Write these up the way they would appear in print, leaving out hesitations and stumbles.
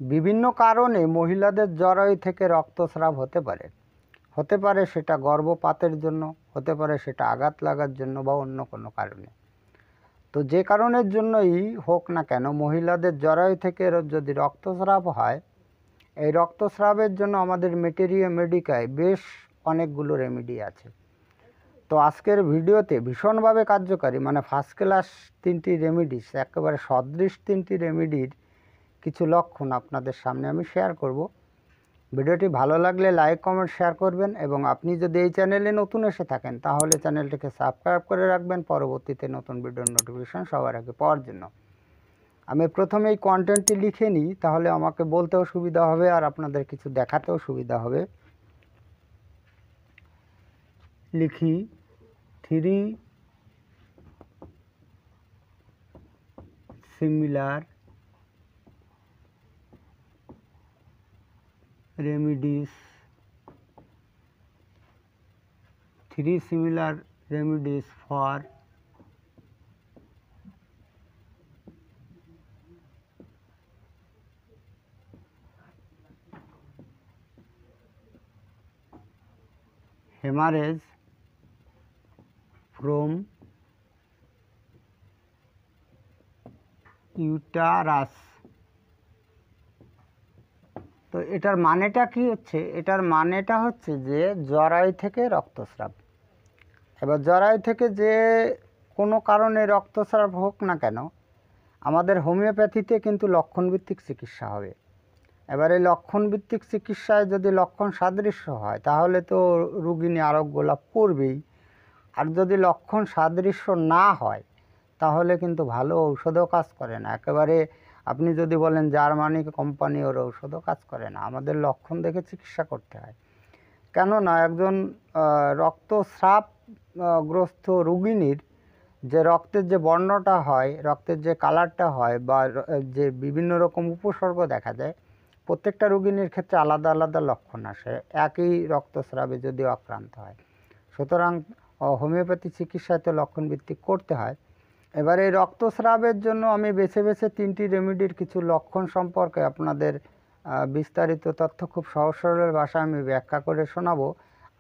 বিভিন্ন কারণে মহিলাদের জরায়ু থেকে রক্তস্রাব হতে পারে সেটা গর্ভপাতের জন্য, হতে পারে সেটা আঘাত লাগার জন্য বা অন্য কোনো কারণে। তো যে কারণের জন্যই হোক না কেন, মহিলাদের জরায়ু থেকে যদি রক্তস্রাব হয়, এই রক্তস্রাবের জন্য আমাদের মেটেরিয়া মেডিকায় বেশ অনেকগুলো রেমেডি আছে। তো আজকের ভিডিওতে ভীষণভাবে কার্যকারী, মানে ফার্স্ট ক্লাস 3টি রেমেডিস, একেবারে সদৃশ 3টি রেমেডির কিছু লক্ষণ আপনাদের সামনে আমি শেয়ার করব। ভিডিওটি ভালো লাগলে লাইক কমেন্ট শেয়ার করবেন, এবং আপনি যদি এই চ্যানেলে নতুন এসে থাকেন তাহলে চ্যানেলটিকে সাবস্ক্রাইব করে রাখবেন পরবর্তীতে নতুন ভিডিওর নোটিফিকেশন সবার আগে পাওয়ার জন্য। আমি প্রথমে এই কন্টেন্টটি লিখে নিই, তাহলে আমাকে বলতেও সুবিধা হবে আর আপনাদের কিছু দেখাতেও সুবিধা হবে। লিখি 3 similar remedies, 3 similar remedies for hemorrhage from uterus। তো এটার মানেটা কি হচ্ছে? এটার মানেটা হচ্ছে যে জরায়ু থেকে রক্তস্রাব। এবার জরায়ু থেকে যে কোনো কারণে রক্তস্রাব হোক না কেন, আমাদের হোমিওপ্যাথিতে কিন্তু লক্ষণভিত্তিক চিকিৎসা হবে। এবার এই লক্ষণভিত্তিক চিকিৎসায় যদি লক্ষণ সাদৃশ্য হয় তাহলে তো রোগিনী আরোগ্য লাভ করবেই, আর যদি লক্ষণ সাদৃশ্য না হয় তাহলে কিন্তু ভালো ঔষধও কাজ করে না। একেবারে আপনি যদি বলেন জার্মানি কোম্পানি, ওর ঔষধও কাজ করে না, আমাদের লক্ষণ দেখে চিকিৎসা করতে হয়। কেননা একজন রক্তস্রাব গ্রস্ত রোগিনীর যে রক্তের যে বর্ণটা হয়, রক্তের যে কালারটা হয়, বা যে বিভিন্ন রকম উপসর্গ দেখা যায়, প্রত্যেকটা রোগিনীর ক্ষেত্রে আলাদা আলাদা লক্ষণ আসে একই রক্তস্রাবে যদিও আক্রান্ত হয়। সুতরাং হোমিওপ্যাথি চিকিৎসায় তো লক্ষণভিত্তিক করতে হয়। এবার এই রক্তস্রাবের জন্য আমি বেছে বেছে 3টি রেমেডির কিছু লক্ষণ সম্পর্কে আপনাদের বিস্তারিত তথ্য খুব সহজ সরল ভাষায় আমি ব্যাখ্যা করে শোনাবো।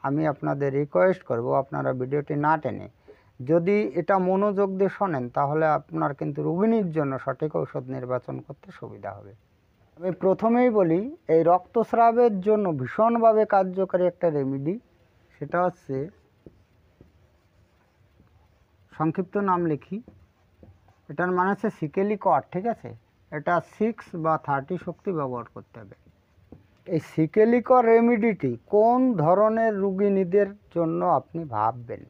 আমি আপনাদের রিকোয়েস্ট করব আপনারা ভিডিওটি না টেনে যদি এটা মনোযোগ দিয়ে শোনেন তাহলে আপনার কিন্তু রোগিণীর জন্য সঠিক ঔষধ নির্বাচন করতে সুবিধা হবে। আমি প্রথমেই বলি, এই রক্তস্রাবের জন্য ভীষণভাবে কার্যকারী একটা রেমেডি, সেটা হচ্ছে, সংক্ষিপ্ত নাম লিখি, এটার মানে হচ্ছে সিকেলিকর। ঠিক আছে, এটা 6 বা 30 শক্তি ব্যবহার করতে হবে। এই সিকেলিকর রেমেডিটি কোন ধরনের রোগিনীদের জন্য আপনি ভাববেন?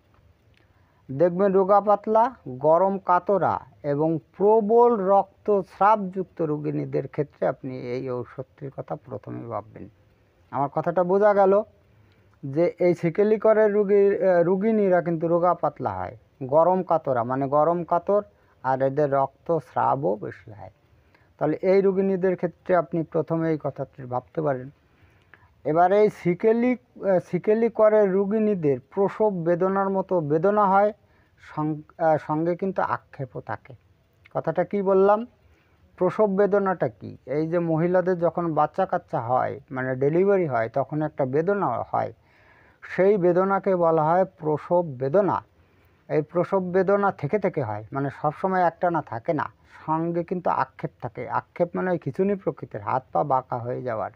দেখবেন রোগা পাতলা, গরম কাতরা এবং প্রবল রক্তস্রাবযুক্ত রোগিনীদের ক্ষেত্রে আপনি এই ঔষধটির কথা প্রথমে ভাববেন। আমার কথাটা বোঝা গেল যে এই সিকেলিকরের রোগিনীরা কিন্তু রোগা পাতলা হয়, গরম কাতরা মানে গরম কাতর, আর এদের রক্তস্রাবও বেশি হয়। তাহলে এই রোগিনীদের ক্ষেত্রে আপনি প্রথমে এই কথাটি ভাবতে পারেন। এবার এই সিকেলিকরের রোগিনীদের প্রসব বেদনার মতো বেদনা হয়, সঙ্গে কিন্তু আক্ষেপও থাকে। কথাটা কি বললাম? প্রসব বেদনাটা কি? এই যে মহিলাদের যখন বাচ্চা কাচ্চা হয়, মানে ডেলিভারি হয়, তখন একটা বেদনা হয়, সেই বেদনাকে বলা হয় প্রসব বেদনা। এই প্রসব বেদনা থেকে থেকে হয়, মানে সবসময় একটানা থাকে না, সঙ্গে কিন্তু আক্ষেপ থাকে। আক্ষেপ মানে ওই খিঁচুনি প্রকৃতির, হাত পা বাঁকা হয়ে যাওয়ার।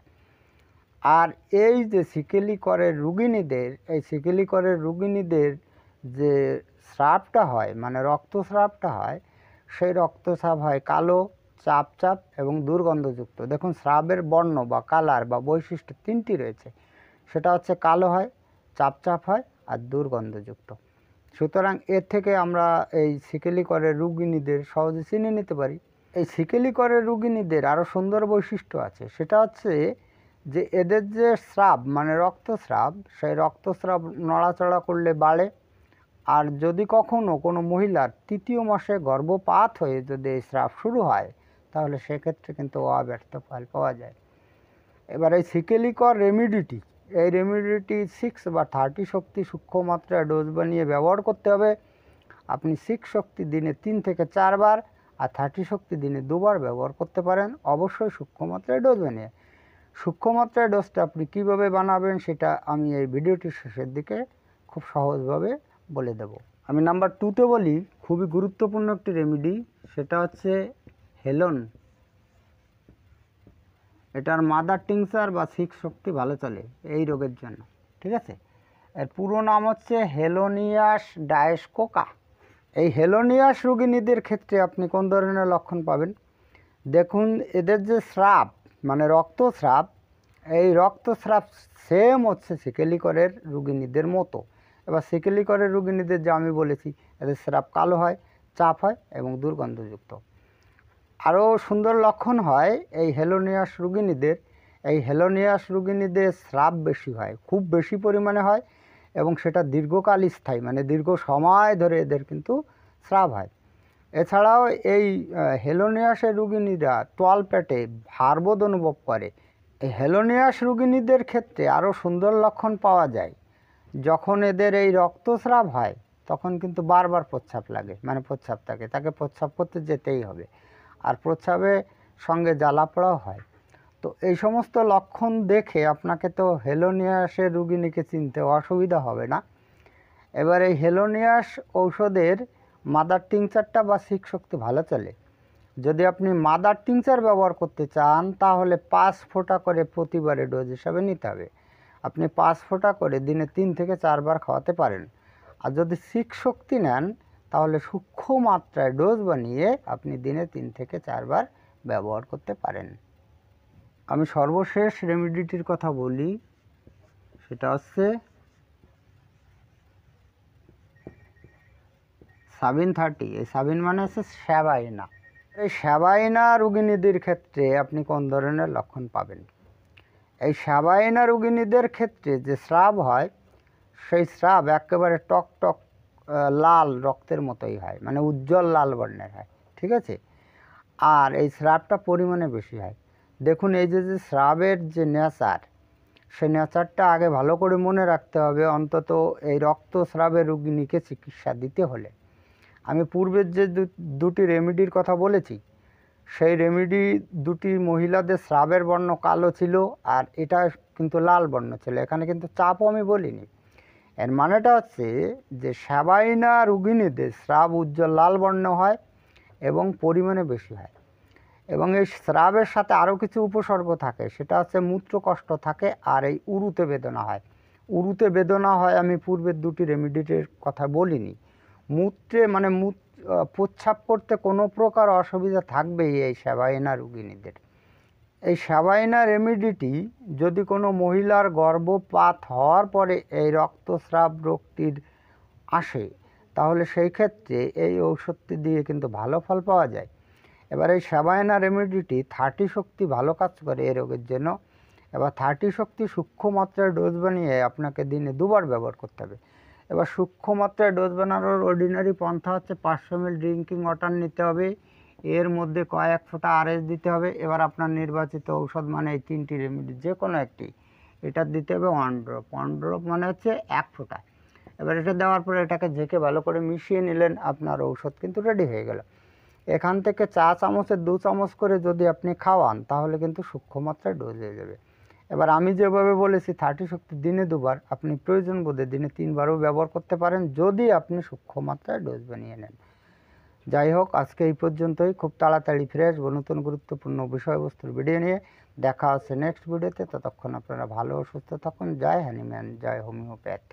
আর এই যে সিকেলিকরের রোগিনীদের, এই সিকেলিকরের রোগিনীদের যে স্রাবটা হয়, মানে রক্তস্রাবটা হয়, সেই রক্তস্রাব হয় কালো, চাপ চাপ এবং দুর্গন্ধযুক্ত। দেখুন, স্রাবের বর্ণ বা কালার বা বৈশিষ্ট্য 3টি রয়েছে, সেটা হচ্ছে কালো হয়, চাপ চাপ হয় আর দুর্গন্ধযুক্ত। সুতরাং এর থেকে আমরা এই সিকেলিকরের রোগিনীদের সহজে চিনে নিতে পারি। এই সিকেলিকরের রোগিনীদের আরও সুন্দর বৈশিষ্ট্য আছে, সেটা হচ্ছে যে এদের যে স্রাব মানে রক্তস্রাব, সেই রক্তস্রাব নড়াচড়া করলে বাড়ে। আর যদি কখনও কোনো মহিলার 3য় মাসে গর্ভপাত হয়ে যদি এই স্রাব শুরু হয় তাহলে সেক্ষেত্রে কিন্তু অব্যর্থ ফল পাওয়া যায়। এবার এই সিকেলিকর রেমেডিটি, এই রেমেডিটি 6 বা 30 শক্তি সূক্ষ্ম মাত্রায় ডোজ বানিয়ে ব্যবহার করতে হবে। আপনি 6 শক্তি দিনে 3 থেকে 4 বার, আর 30 শক্তি দিনে 2বার ব্যবহার করতে পারেন, অবশ্যই সূক্ষ্ম মাত্রায় ডোজ বানিয়ে। সূক্ষ্ম মাত্রায় ডোজটা আপনি কীভাবে বানাবেন সেটা আমি এই ভিডিওটির শেষের দিকে খুব সহজভাবে বলে দেব। আমি নাম্বার 2তে বলি, খুবই গুরুত্বপূর্ণ একটি রেমেডি, সেটা হচ্ছে হেলন। এটার মাদার টিংচার বা 6 শক্তি ভালো চলে এই রোগের জন্য, ঠিক আছে। এর পুরো নাম হচ্ছে হেলোনিয়াস ডায়েসকোকা। এই হেলোনিয়াস রোগিণীদের ক্ষেত্রে আপনি কোন ধরনের লক্ষণ পাবেন? দেখুন, এদের যে স্রাব মানে রক্তস্রাব, এই রক্তস্রাব সেম হচ্ছে সিকেলিকরের রোগিণীদের মতো। এবার সিকেলিকরের রোগিণীদের যে আমি বলেছি, এদের স্রাব কালো হয়, চাপ হয় এবং দুর্গন্ধযুক্ত। আরও সুন্দর লক্ষণ হয় এই হেলোনিয়াস রোগিণীদের। এই হেলোনিয়াস রোগিণীদের স্রাব বেশি হয়, খুব বেশি পরিমাণে হয় এবং সেটা দীর্ঘকাল স্থায়ী, মানে দীর্ঘ সময় ধরে এদের কিন্তু স্রাব হয়। এছাড়াও এই হেলোনিয়াসের রোগিণীরা তোয়াল পেটে ভারবোধ অনুভব করে। এই হেলোনিয়াস রোগিণীদের ক্ষেত্রে আরও সুন্দর লক্ষণ পাওয়া যায়, যখন এদের এই রক্তস্রাব হয় তখন কিন্তু বারবার প্রস্রাব লাগে, মানে প্রস্রাব থাকে, তাকে প্রস্রাব করতে যেতেই হবে, আর প্রস্রাবের সঙ্গে জ্বালাপোড়াও হয়। তো এই সমস্ত লক্ষণ দেখে আপনাকে তো হেলোনিয়াসের রোগিণীকে চিনতে অসুবিধা হবে না। এবার এই হেলোনিয়াস ঔষধের মাদার টিংচারটা বা 6 শক্তি ভালো চলে। যদি আপনি মাদার টিংচার ব্যবহার করতে চান তাহলে 5 ফোঁটা করে প্রতিবারে ডোজ হিসাবে নিতে হবে। আপনি 5 ফোঁটা করে দিনে 3 থেকে 4 বার খাওয়াতে পারেন। আর যদি 6 শক্তি নেন তাহলে সূক্ষ্ম মাত্রায় ডোজ বানিয়ে আপনি দিনে 3 থেকে 4 বার ব্যবহার করতে পারেন। আমি সর্বশেষ রেমেডিটির কথা বলি, সেটা হচ্ছে সাবিন 30। এই সাবিন মানে হচ্ছে স্যাবাইনা। এই স্যাবাইনা রোগিণীদের ক্ষেত্রে আপনি কোন ধরনের লক্ষণ পাবেন? এই স্যাবাইনা রোগিণীদের ক্ষেত্রে যে স্রাব হয়, সেই স্রাব একেবারে টক টক লাল রক্তের মতোই হয়, মানে উজ্জ্বল লাল বর্ণের হয়, ঠিক আছে। আর এই স্রাবটা পরিমাণে বেশি হয়। দেখুন, এই যে স্রাবের যে নেচার, সেই নেচারটা আগে ভালো করে মনে রাখতে হবে। অন্তত এই রক্তস্রাবের রোগিণীকে চিকিৎসা দিতে হলে আমি পূর্বের যে দুটি রেমেডির কথা বলেছি, সেই রেমেডি দুটি মহিলাদের স্রাবের বর্ণ কালো ছিল আর এটা কিন্তু লাল বর্ণ ছিল। এখানে কিন্তু চাপও আমি বলিনি। এর মানেটা হচ্ছে যে স্যাবাইনা রোগিণীদের স্রাব উজ্জ্বল লাল বর্ণ হয় এবং পরিমাণে বেশি হয়, এবং এই স্রাবের সাথে আরও কিছু উপসর্গ থাকে, সেটা হচ্ছে মূত্রকষ্ট থাকে আর এই উরুতে বেদনা হয়। উরুতে বেদনা হয় আমি পূর্বের দুটি রেমেডির কথা বলিনি। মূত্রে মানে প্রস্রাব করতে কোনো প্রকার অসুবিধা থাকবেই এই স্যাবাইনা রোগিণীদের। এই স্যাবাইনা রেমেডিটি যদি কোনো মহিলার গর্ভপাত হওয়ার পরে এই রক্তস্রাব রোগটির আসে, তাহলে সেই ক্ষেত্রে এই ঔষধটি দিয়ে কিন্তু ভালো ফল পাওয়া যায়। এবার এই স্যাবাইনা রেমেডিটি 30 শক্তি ভালো কাজ করে এই রোগের জন্য। এবার 30 শক্তি সূক্ষ্ম মাত্রায় ডোজ বানিয়ে আপনাকে দিনে 2বার ব্যবহার করতে হবে। এবার সূক্ষ্ম মাত্রায় ডোজ বানানোর অর্ডিনারি পন্থা হচ্ছে 500 ml ড্রিঙ্কিং ওয়াটার নিতে হবে, এর মধ্যে কয়েক ফোঁটা আরএস দিতে হবে। এবার আপনার নির্বাচিত ঔষধ মানে এই 3টি রেমেডি যে কোনো একটি, এটা দিতে হবে 1 ড্রপ। 1 ড্রপ মানে হচ্ছে 1 ফোঁটা। এবার এটা দেওয়ার পরে এটাকে ঝেঁকে ভালো করে মিশিয়ে নিলেন, আপনার ঔষধ কিন্তু রেডি হয়ে গেল। এখান থেকে 4 চামচের 2 চামচ করে যদি আপনি খাওয়ান তাহলে কিন্তু সূক্ষ্ম মাত্রায় ডোজ হয়ে যাবে। এবার আমি যেভাবে বলেছি 30 শক্তি দিনে 2বার, আপনি প্রয়োজন বোধে দিনে 3বারও ব্যবহার করতে পারেন যদি আপনি সূক্ষ্ম মাত্রায় ডোজ বানিয়ে নেন। যাই হোক, আজকে এই পর্যন্তই। খুব তাড়াতাড়ি ফিরে আসবো নতুন গুরুত্বপূর্ণ বিষয়বস্তুর ভিডিও নিয়ে। দেখা হচ্ছে নেক্সট ভিডিওতে। ততক্ষণ আপনারা ভালো ও সুস্থ থাকুন। জয় হ্যানিম্যান, জয় হোমিওপ্যাথ।